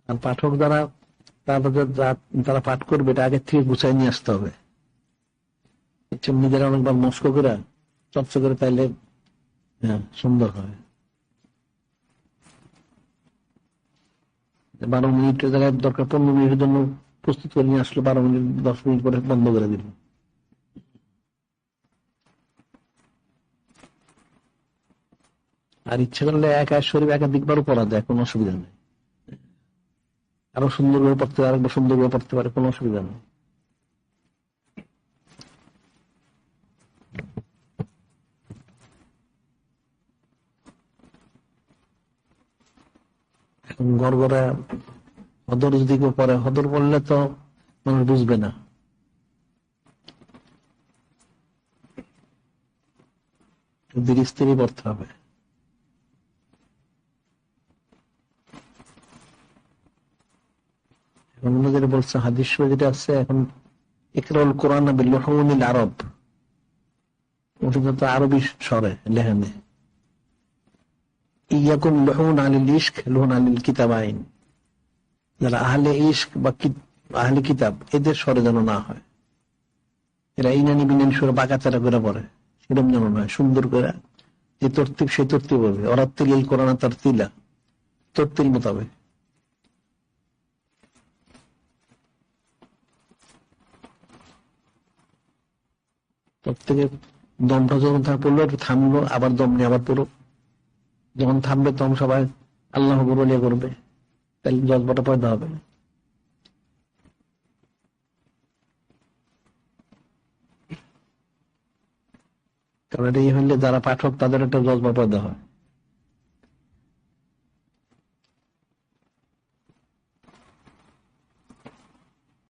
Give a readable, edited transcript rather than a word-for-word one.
আর পাঠক যারা তারা পাঠ করবে এটা আগে থেকে গুছাই নিয়ে আসতে হবে। নিজেরা অনেকবার মস্ক করে চর্চা করে তাইলে হ্যাঁ সুন্দর হয়। 12 মিনিটের জায়গায় দরকার 15 মিনিটের জন্য প্রস্তুত করে নিয়ে আসলো, 12 মিনিট 10 মিনিট পরে বন্ধ করে দিল। আর ইচ্ছে করলে এক শরীফ একাধিকবারও পড়া যায়, কোনো অসুবিধা নেই। আরো সুন্দরভাবে পড়তে পারে, আরেকবার সুন্দরভাবে পড়তে পারে, কোনো অসুবিধা নেই। এখন গড়গড়া হদর যদি কেউ পড়ে, হদর পড়লে তো মানুষ বুঝবে না। ধীরে স্থিরে পড়তে হবে। এখন যেটা বলছে হাদিস যেটা আছে, এখন ইকরাউল কোরআন বিল আরব, ওটা তো আরবি স্বরে লেখেনে। ইয়াকুম লুহুন আলিল ইশক লুহুন আলিল কিতাবাইন, যারা আহলে ইশক বা আহলে কিতাব এদের স্বরে যেন না হয়। এরা ইনানি বিনানি সুরে বাঁকাচারা করে পড়ে, সেরকম যেন নয়। সুন্দর করে যে তরতিব সেই তরতিব হবে। অরাত্তিল কোরআন তার তিলা, তরতিল মোতাবেক। প্রত্যেকে দমটা যখন পড়লো একটু থামলো, আবার দম নিয়ে আবার পড়ো। যখন থামবে তখন সবাই আল্লাহ বলিয়া করবে, তাহলে জজবাটা পয়দা হবে। কারণ এটা হইলে যারা পাঠক তাদের একটা জজবা পয়দা হয়।